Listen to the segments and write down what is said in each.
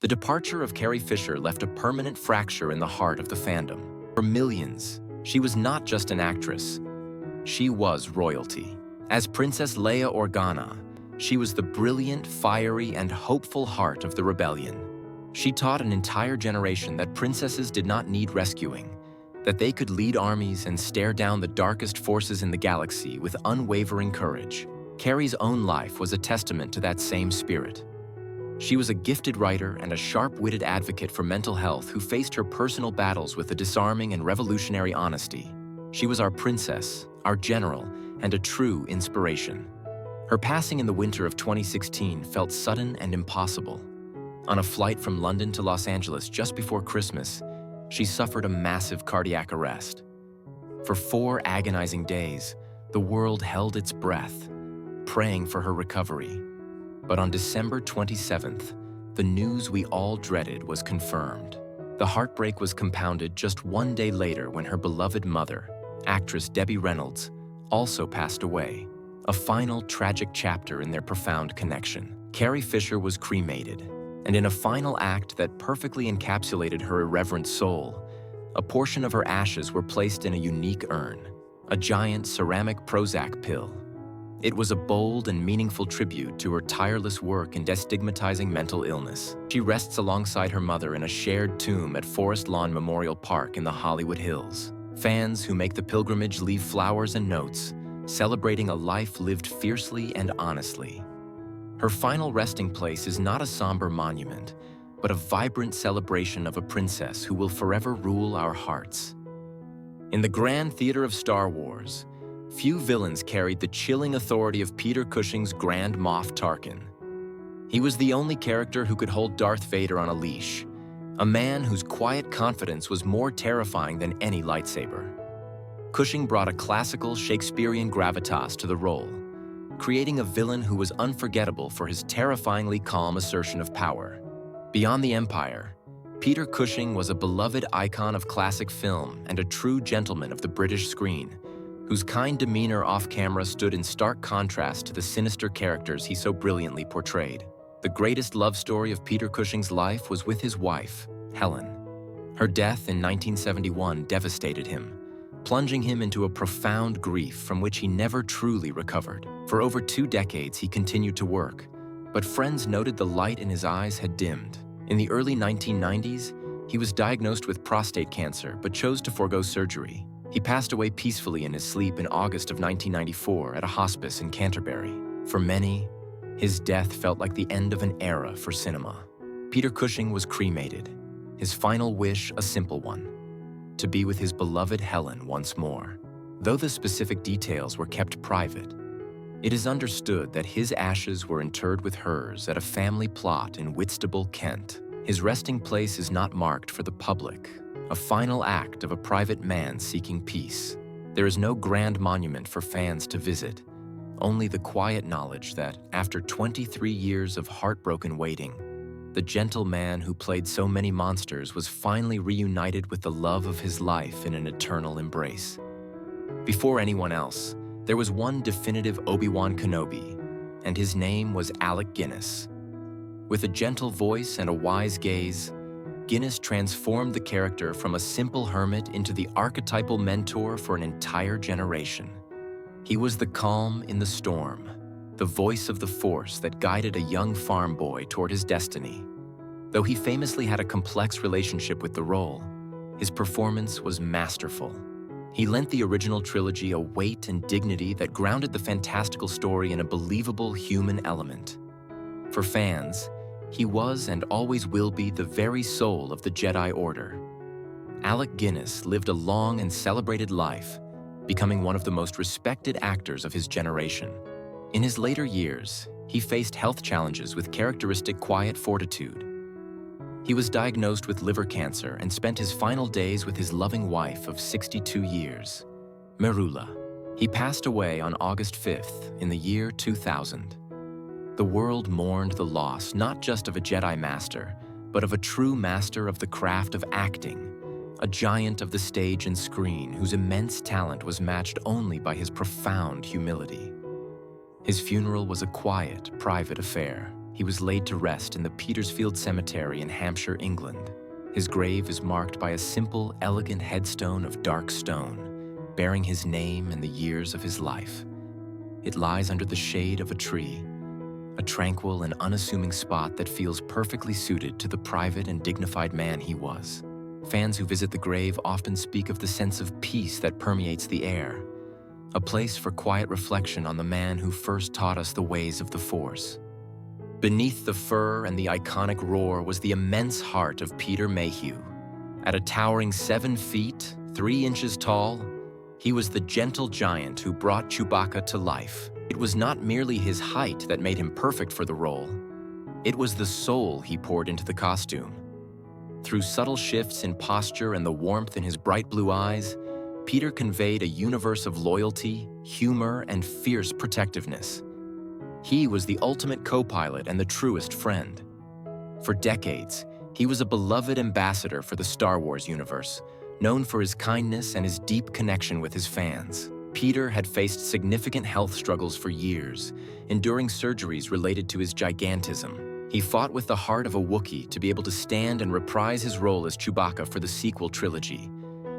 The departure of Carrie Fisher left a permanent fracture in the heart of the fandom. For millions, she was not just an actress, she was royalty. As Princess Leia Organa, she was the brilliant, fiery, and hopeful heart of the rebellion. She taught an entire generation that princesses did not need rescuing, that they could lead armies and stare down the darkest forces in the galaxy with unwavering courage. Carrie's own life was a testament to that same spirit. She was a gifted writer and a sharp-witted advocate for mental health who faced her personal battles with a disarming and revolutionary honesty. She was our princess, our general, and a true inspiration. Her passing in the winter of 2016 felt sudden and impossible. On a flight from London to Los Angeles just before Christmas, she suffered a massive cardiac arrest. For 4 agonizing days, the world held its breath, praying for her recovery. But on December 27th, the news we all dreaded was confirmed. The heartbreak was compounded just 1 day later when her beloved mother, actress Debbie Reynolds, also passed away, a final tragic chapter in their profound connection. Carrie Fisher was cremated, and in a final act that perfectly encapsulated her irreverent soul, a portion of her ashes were placed in a unique urn, a giant ceramic Prozac pill. It was a bold and meaningful tribute to her tireless work in destigmatizing mental illness. She rests alongside her mother in a shared tomb at Forest Lawn Memorial Park in the Hollywood Hills. Fans who make the pilgrimage leave flowers and notes, celebrating a life lived fiercely and honestly. Her final resting place is not a somber monument, but a vibrant celebration of a princess who will forever rule our hearts. In the grand theater of Star Wars, few villains carried the chilling authority of Peter Cushing's Grand Moff Tarkin. He was the only character who could hold Darth Vader on a leash, a man whose quiet confidence was more terrifying than any lightsaber. Cushing brought a classical Shakespearean gravitas to the role, creating a villain who was unforgettable for his terrifyingly calm assertion of power. Beyond the Empire, Peter Cushing was a beloved icon of classic film and a true gentleman of the British screen, whose kind demeanor off-camera stood in stark contrast to the sinister characters he so brilliantly portrayed. The greatest love story of Peter Cushing's life was with his wife, Helen. Her death in 1971 devastated him, plunging him into a profound grief from which he never truly recovered. For over 2 decades, he continued to work, but friends noted the light in his eyes had dimmed. In the early 1990s, he was diagnosed with prostate cancer but chose to forego surgery. He passed away peacefully in his sleep in August of 1994 at a hospice in Canterbury. For many, his death felt like the end of an era for cinema. Peter Cushing was cremated, his final wish a simple one: to be with his beloved Helen once more. Though the specific details were kept private, it is understood that his ashes were interred with hers at a family plot in Whitstable, Kent. His resting place is not marked for the public, a final act of a private man seeking peace. There is no grand monument for fans to visit, only the quiet knowledge that, after 23 years of heartbroken waiting, the gentle man who played so many monsters was finally reunited with the love of his life in an eternal embrace. Before anyone else, there was one definitive Obi-Wan Kenobi, and his name was Alec Guinness. With a gentle voice and a wise gaze, Guinness transformed the character from a simple hermit into the archetypal mentor for an entire generation. He was the calm in the storm, the voice of the Force that guided a young farm boy toward his destiny. Though he famously had a complex relationship with the role, his performance was masterful. He lent the original trilogy a weight and dignity that grounded the fantastical story in a believable human element. For fans, he was and always will be the very soul of the Jedi Order. Alec Guinness lived a long and celebrated life, becoming one of the most respected actors of his generation. In his later years, he faced health challenges with characteristic quiet fortitude. He was diagnosed with liver cancer and spent his final days with his loving wife of 62 years, Merula. He passed away on August 5th in the year 2000. The world mourned the loss not just of a Jedi Master, but of a true master of the craft of acting, a giant of the stage and screen whose immense talent was matched only by his profound humility. His funeral was a quiet, private affair, he was laid to rest in the Petersfield Cemetery in Hampshire, England. His grave is marked by a simple, elegant headstone of dark stone, bearing his name and the years of his life. It lies under the shade of a tree, a tranquil and unassuming spot that feels perfectly suited to the private and dignified man he was. Fans who visit the grave often speak of the sense of peace that permeates the air, a place for quiet reflection on the man who first taught us the ways of the Force. Beneath the fur and the iconic roar was the immense heart of Peter Mayhew. At a towering 7 feet, 3 inches tall, he was the gentle giant who brought Chewbacca to life. It was not merely his height that made him perfect for the role. It was the soul he poured into the costume. Through subtle shifts in posture and the warmth in his bright blue eyes, Peter conveyed a universe of loyalty, humor, and fierce protectiveness. He was the ultimate co-pilot and the truest friend. For decades, he was a beloved ambassador for the Star Wars universe, known for his kindness and his deep connection with his fans. Peter had faced significant health struggles for years, enduring surgeries related to his gigantism. He fought with the heart of a Wookiee to be able to stand and reprise his role as Chewbacca for the sequel trilogy,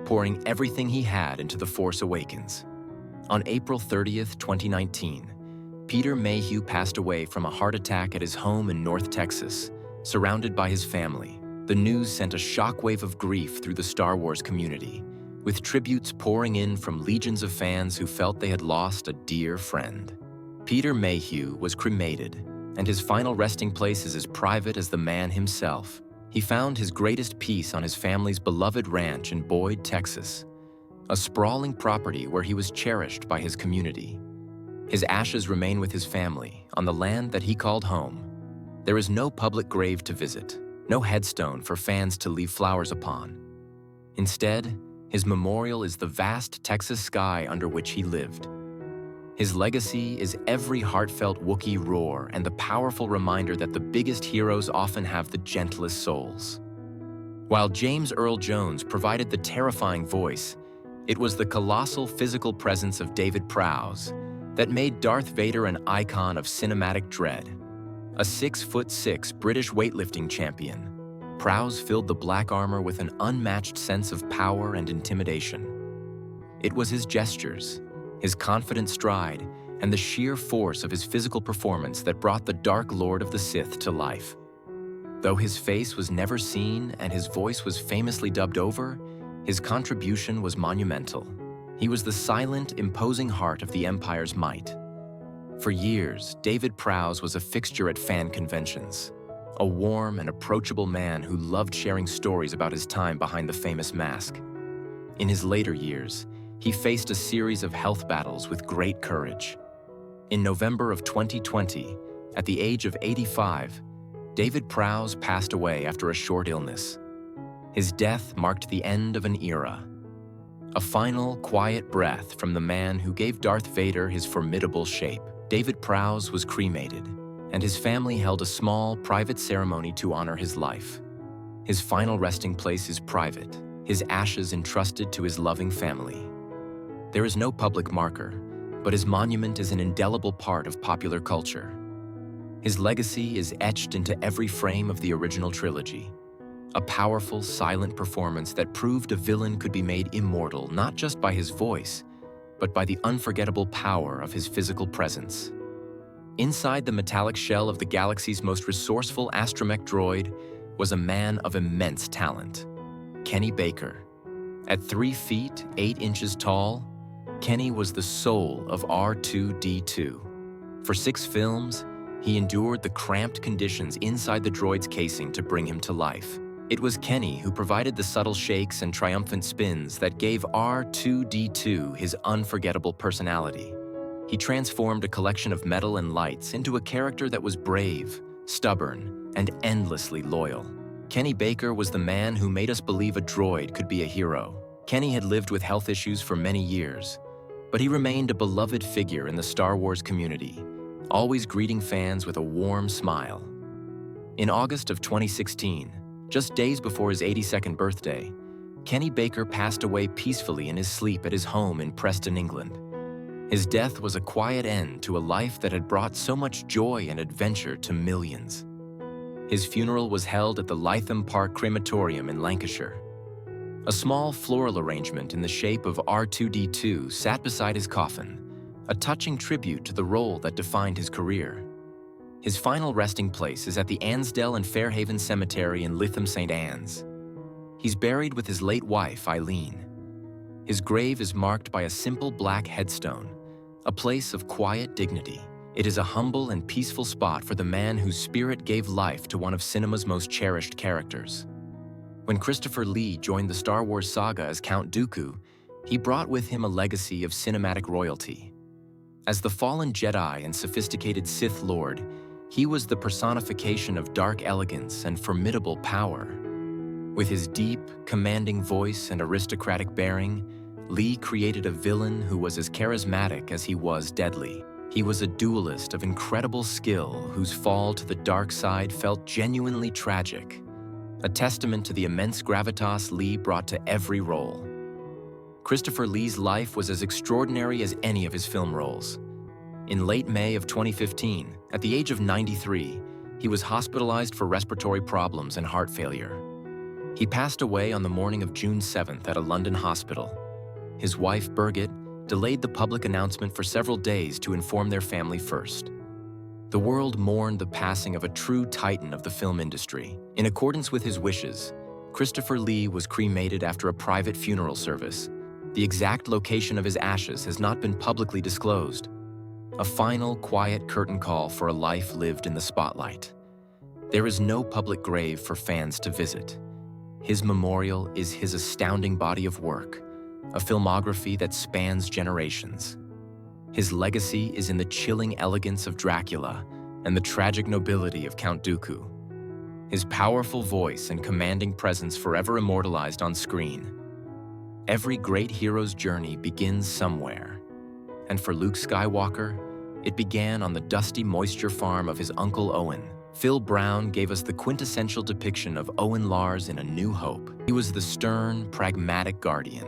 pouring everything he had into The Force Awakens. On April 30th, 2019, Peter Mayhew passed away from a heart attack at his home in North Texas, surrounded by his family. The news sent a shockwave of grief through the Star Wars community, with tributes pouring in from legions of fans who felt they had lost a dear friend. Peter Mayhew was cremated, and his final resting place is as private as the man himself. He found his greatest peace on his family's beloved ranch in Boyd, Texas, a sprawling property where he was cherished by his community. His ashes remain with his family on the land that he called home. There is no public grave to visit, no headstone for fans to leave flowers upon. Instead, his memorial is the vast Texas sky under which he lived. His legacy is every heartfelt Wookiee roar and the powerful reminder that the biggest heroes often have the gentlest souls. While James Earl Jones provided the terrifying voice, it was the colossal physical presence of David Prowse that made Darth Vader an icon of cinematic dread. A 6'6" British weightlifting champion, Prowse filled the black armor with an unmatched sense of power and intimidation. It was his gestures, his confident stride, and the sheer force of his physical performance that brought the Dark Lord of the Sith to life. Though his face was never seen and his voice was famously dubbed over, his contribution was monumental. He was the silent, imposing heart of the Empire's might. For years, David Prowse was a fixture at fan conventions, a warm and approachable man who loved sharing stories about his time behind the famous mask. In his later years, he faced a series of health battles with great courage. In November of 2020, at the age of 85, David Prowse passed away after a short illness. His death marked the end of an era, a final, quiet breath from the man who gave Darth Vader his formidable shape. David Prowse was cremated, and his family held a small, private ceremony to honor his life. His final resting place is private, his ashes entrusted to his loving family. There is no public marker, but his monument is an indelible part of popular culture. His legacy is etched into every frame of the original trilogy, a powerful, silent performance that proved a villain could be made immortal not just by his voice, but by the unforgettable power of his physical presence. Inside the metallic shell of the galaxy's most resourceful astromech droid was a man of immense talent, Kenny Baker. At 3 feet, 8 inches tall, Kenny was the soul of R2-D2. For 6 films, he endured the cramped conditions inside the droid's casing to bring him to life. It was Kenny who provided the subtle shakes and triumphant spins that gave R2-D2 his unforgettable personality. He transformed a collection of metal and lights into a character that was brave, stubborn, and endlessly loyal. Kenny Baker was the man who made us believe a droid could be a hero. Kenny had lived with health issues for many years, but he remained a beloved figure in the Star Wars community, always greeting fans with a warm smile. In August of 2016, just days before his 82nd birthday, Kenny Baker passed away peacefully in his sleep at his home in Preston, England. His death was a quiet end to a life that had brought so much joy and adventure to millions. His funeral was held at the Lytham Park Crematorium in Lancashire. A small floral arrangement in the shape of R2-D2 sat beside his coffin, a touching tribute to the role that defined his career. His final resting place is at the Ansdell and Fairhaven Cemetery in Lytham St. Anne's. He's buried with his late wife, Eileen. His grave is marked by a simple black headstone, a place of quiet dignity. It is a humble and peaceful spot for the man whose spirit gave life to one of cinema's most cherished characters. When Christopher Lee joined the Star Wars saga as Count Dooku, he brought with him a legacy of cinematic royalty. As the fallen Jedi and sophisticated Sith Lord, he was the personification of dark elegance and formidable power. With his deep, commanding voice and aristocratic bearing, Lee created a villain who was as charismatic as he was deadly. He was a duelist of incredible skill whose fall to the dark side felt genuinely tragic, a testament to the immense gravitas Lee brought to every role. Christopher Lee's life was as extraordinary as any of his film roles. In late May of 2015, at the age of 93, he was hospitalized for respiratory problems and heart failure. He passed away on the morning of June 7th at a London hospital. His wife, Birgit, delayed the public announcement for several days to inform their family first. The world mourned the passing of a true titan of the film industry. In accordance with his wishes, Christopher Lee was cremated after a private funeral service. The exact location of his ashes has not been publicly disclosed. A final, quiet curtain call for a life lived in the spotlight. There is no public grave for fans to visit. His memorial is his astounding body of work, a filmography that spans generations. His legacy is in the chilling elegance of Dracula and the tragic nobility of Count Dooku. His powerful voice and commanding presence forever immortalized on screen. Every great hero's journey begins somewhere, and for Luke Skywalker, it began on the dusty moisture farm of his Uncle Owen. Phil Brown gave us the quintessential depiction of Owen Lars in A New Hope. He was the stern, pragmatic guardian,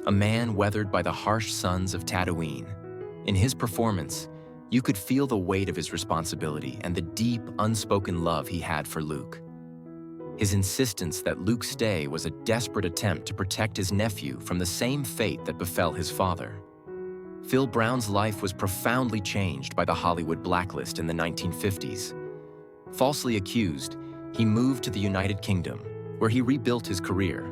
a man weathered by the harsh suns of Tatooine. In his performance, you could feel the weight of his responsibility and the deep, unspoken love he had for Luke. His insistence that Luke stay was a desperate attempt to protect his nephew from the same fate that befell his father. Phil Brown's life was profoundly changed by the Hollywood blacklist in the 1950s. Falsely accused, he moved to the United Kingdom, where he rebuilt his career.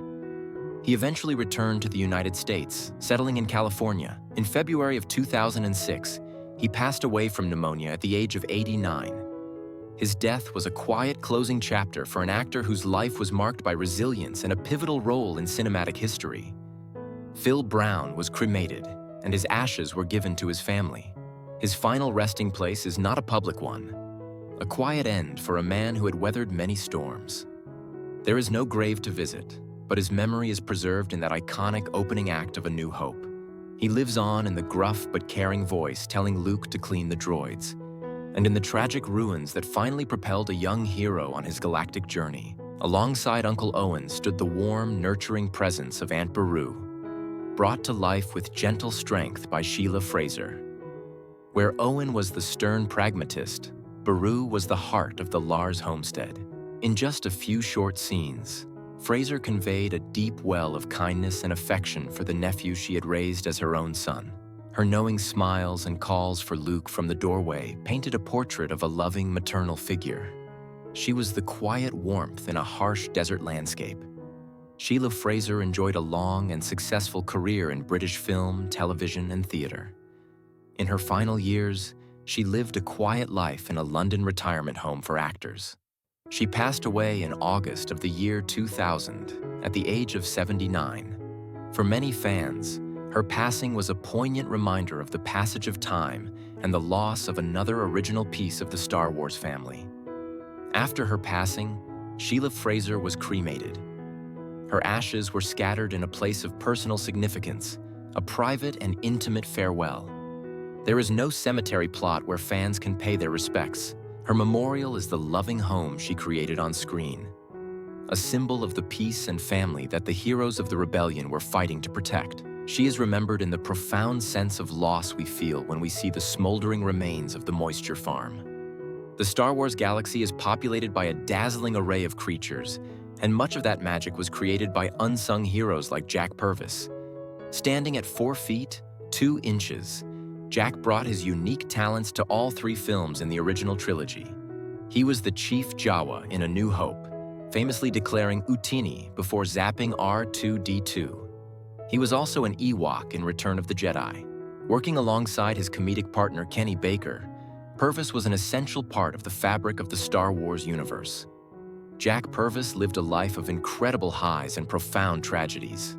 He eventually returned to the United States, settling in California. In February of 2006, he passed away from pneumonia at the age of 89. His death was a quiet closing chapter for an actor whose life was marked by resilience and a pivotal role in cinematic history. Phil Brown was cremated, and his ashes were given to his family. His final resting place is not a public one, a quiet end for a man who had weathered many storms. There is no grave to visit, but his memory is preserved in that iconic opening act of A New Hope. He lives on in the gruff but caring voice telling Luke to clean the droids, and in the tragic ruins that finally propelled a young hero on his galactic journey. Alongside Uncle Owen stood the warm, nurturing presence of Aunt Beru, brought to life with gentle strength by Sheila Fraser. Where Owen was the stern pragmatist, Beru was the heart of the Lars homestead. In just a few short scenes, Fraser conveyed a deep well of kindness and affection for the nephew she had raised as her own son. Her knowing smiles and calls for Luke from the doorway painted a portrait of a loving maternal figure. She was the quiet warmth in a harsh desert landscape. Sheila Fraser enjoyed a long and successful career in British film, television, and theater. In her final years, she lived a quiet life in a London retirement home for actors. She passed away in August of the year 2000 at the age of 79. For many fans, her passing was a poignant reminder of the passage of time and the loss of another original piece of the Star Wars family. After her passing, Sheila Fraser was cremated. Her ashes were scattered in a place of personal significance, a private and intimate farewell. There is no cemetery plot where fans can pay their respects. Her memorial is the loving home she created on screen, a symbol of the peace and family that the heroes of the rebellion were fighting to protect. She is remembered in the profound sense of loss we feel when we see the smoldering remains of the Moisture Farm. The Star Wars galaxy is populated by a dazzling array of creatures, and much of that magic was created by unsung heroes like Jack Purvis. Standing at 4 feet, 2 inches, Jack brought his unique talents to all 3 films in the original trilogy. He was the Chief Jawa in A New Hope, famously declaring Utini before zapping R2-D2. He was also an Ewok in Return of the Jedi. Working alongside his comedic partner Kenny Baker, Purvis was an essential part of the fabric of the Star Wars universe. Jack Purvis lived a life of incredible highs and profound tragedies.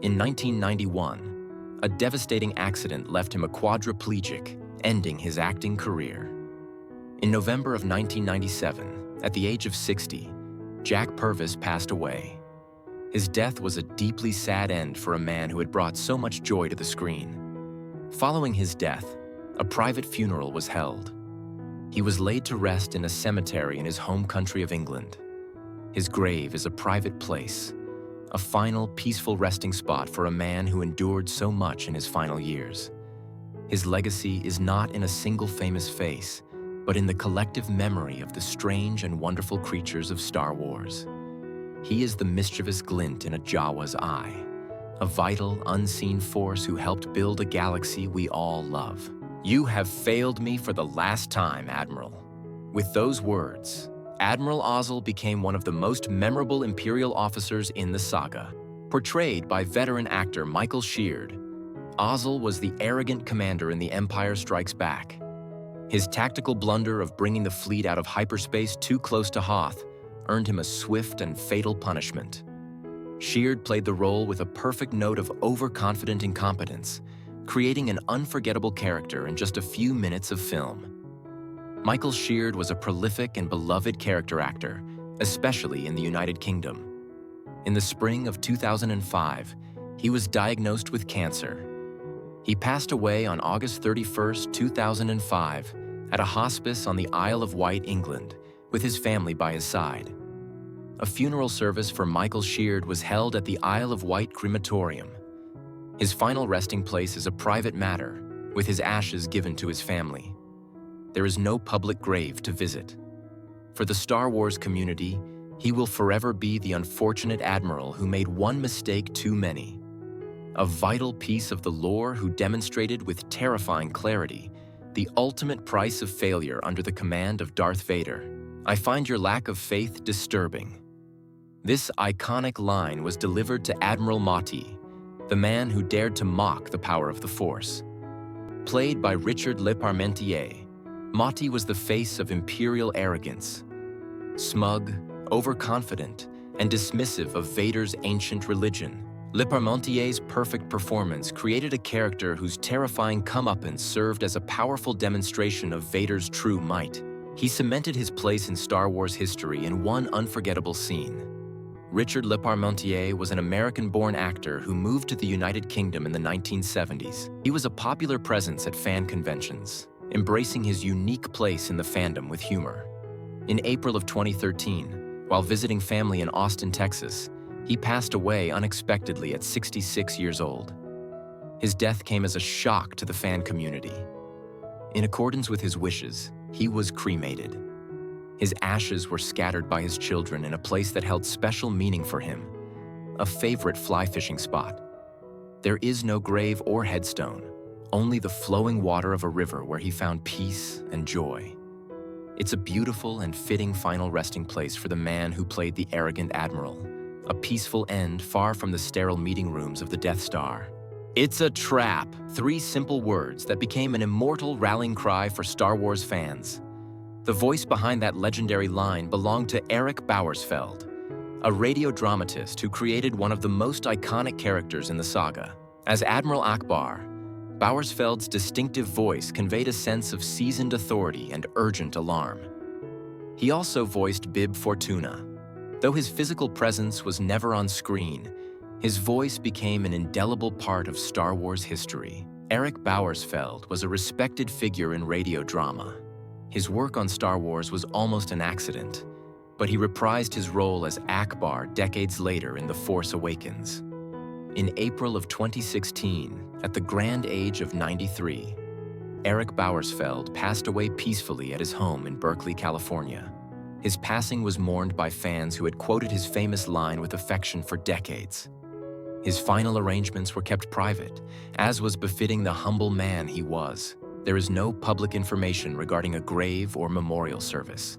In 1991, a devastating accident left him a quadriplegic, ending his acting career. In November of 1997, at the age of 60, Jack Purvis passed away. His death was a deeply sad end for a man who had brought so much joy to the screen. Following his death, a private funeral was held. He was laid to rest in a cemetery in his home country of England. His grave is a private place, a final, peaceful resting spot for a man who endured so much in his final years. His legacy is not in a single famous face, but in the collective memory of the strange and wonderful creatures of Star Wars. He is the mischievous glint in a Jawa's eye, a vital, unseen force who helped build a galaxy we all love. "You have failed me for the last time, Admiral." With those words, Admiral Ozzel became one of the most memorable Imperial officers in the saga. Portrayed by veteran actor Michael Sheard, Ozzel was the arrogant commander in The Empire Strikes Back. His tactical blunder of bringing the fleet out of hyperspace too close to Hoth earned him a swift and fatal punishment. Sheard played the role with a perfect note of overconfident incompetence, creating an unforgettable character in just a few minutes of film. Michael Sheard was a prolific and beloved character actor, especially in the United Kingdom. In the spring of 2005, he was diagnosed with cancer. He passed away on August 31, 2005, at a hospice on the Isle of Wight, England, with his family by his side. A funeral service for Michael Sheard was held at the Isle of Wight Crematorium. His final resting place is a private matter, with his ashes given to his family. There is no public grave to visit. For the Star Wars community, he will forever be the unfortunate admiral who made one mistake too many. A vital piece of the lore who demonstrated with terrifying clarity the ultimate price of failure under the command of Darth Vader. "I find your lack of faith disturbing." This iconic line was delivered to Admiral Motti, the man who dared to mock the power of the Force. Played by Richard Le Parmentier, Motti was the face of Imperial arrogance. Smug, overconfident, and dismissive of Vader's ancient religion, Le Parmentier's perfect performance created a character whose terrifying comeuppance served as a powerful demonstration of Vader's true might. He cemented his place in Star Wars history in one unforgettable scene. Richard Le Parmentier was an American-born actor who moved to the United Kingdom in the 1970s. He was a popular presence at fan conventions, embracing his unique place in the fandom with humor. In April of 2013, while visiting family in Austin, Texas, he passed away unexpectedly at 66 years old. His death came as a shock to the fan community. In accordance with his wishes, he was cremated. His ashes were scattered by his children in a place that held special meaning for him, a favorite fly fishing spot. There is no grave or headstone, only the flowing water of a river where he found peace and joy. It's a beautiful and fitting final resting place for the man who played the arrogant admiral, a peaceful end far from the sterile meeting rooms of the Death Star. It's a trap, 3 simple words that became an immortal rallying cry for Star Wars fans. The voice behind that legendary line belonged to Eric Bauersfeld, a radio dramatist who created one of the most iconic characters in the saga. As Admiral Ackbar, Bauersfeld's distinctive voice conveyed a sense of seasoned authority and urgent alarm. He also voiced Bib Fortuna. Though his physical presence was never on screen, his voice became an indelible part of Star Wars history. Eric Bauersfeld was a respected figure in radio drama. His work on Star Wars was almost an accident, but he reprised his role as Ackbar decades later in The Force Awakens. In April of 2016, at the grand age of 93, Eric Bauersfeld passed away peacefully at his home in Berkeley, California. His passing was mourned by fans who had quoted his famous line with affection for decades. His final arrangements were kept private, as was befitting the humble man he was. There is no public information regarding a grave or memorial service.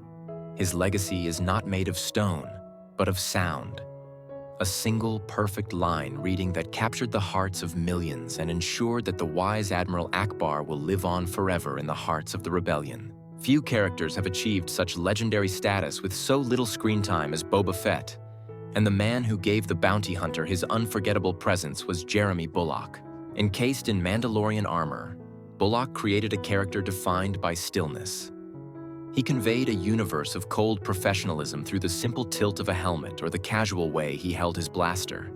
His legacy is not made of stone, but of sound. A single perfect line reading that captured the hearts of millions and ensured that the wise Admiral Akbar will live on forever in the hearts of the rebellion. Few characters have achieved such legendary status with so little screen time as Boba Fett, and the man who gave the bounty hunter his unforgettable presence was Jeremy Bulloch. Encased in Mandalorian armor, Bulloch created a character defined by stillness. He conveyed a universe of cold professionalism through the simple tilt of a helmet or the casual way he held his blaster.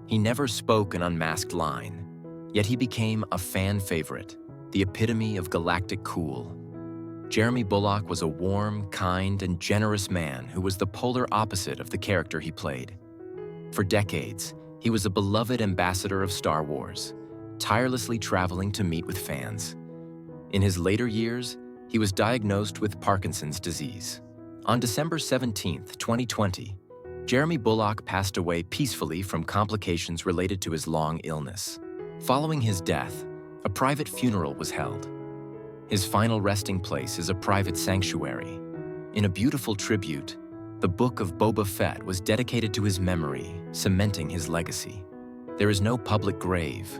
He never spoke an unmasked line, yet he became a fan favorite, the epitome of galactic cool. Jeremy Bulloch was a warm, kind, and generous man who was the polar opposite of the character he played. For decades, he was a beloved ambassador of Star Wars, tirelessly traveling to meet with fans. In his later years, he was diagnosed with Parkinson's disease. On December 17, 2020, Jeremy Bulloch passed away peacefully from complications related to his long illness. Following his death, a private funeral was held. His final resting place is a private sanctuary. In a beautiful tribute, the Book of Boba Fett was dedicated to his memory, cementing his legacy. There is no public grave,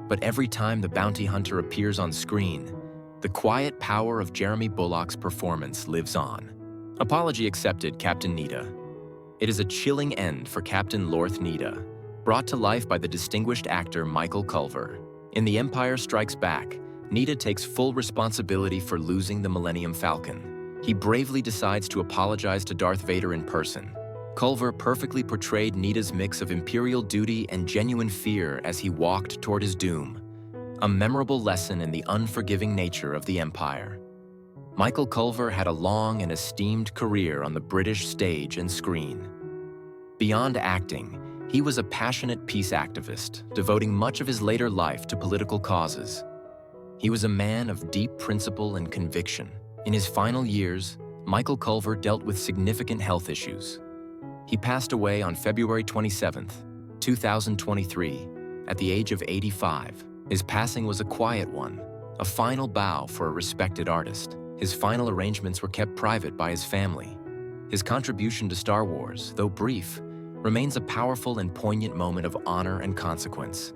but every time the bounty hunter appears on screen, the quiet power of Jeremy Bulloch's performance lives on. Apology accepted, Captain Needa. It is a chilling end for Captain Lorth Needa, brought to life by the distinguished actor Michael Culver. In The Empire Strikes Back, Needa takes full responsibility for losing the Millennium Falcon. He bravely decides to apologize to Darth Vader in person. Culver perfectly portrayed Needa's mix of imperial duty and genuine fear as he walked toward his doom. A memorable lesson in the unforgiving nature of the Empire. Michael Culver had a long and esteemed career on the British stage and screen. Beyond acting, he was a passionate peace activist, devoting much of his later life to political causes. He was a man of deep principle and conviction. In his final years, Michael Culver dealt with significant health issues. He passed away on February 27, 2023, at the age of 85. His passing was a quiet one, a final bow for a respected artist. His final arrangements were kept private by his family. His contribution to Star Wars, though brief, remains a powerful and poignant moment of honor and consequence.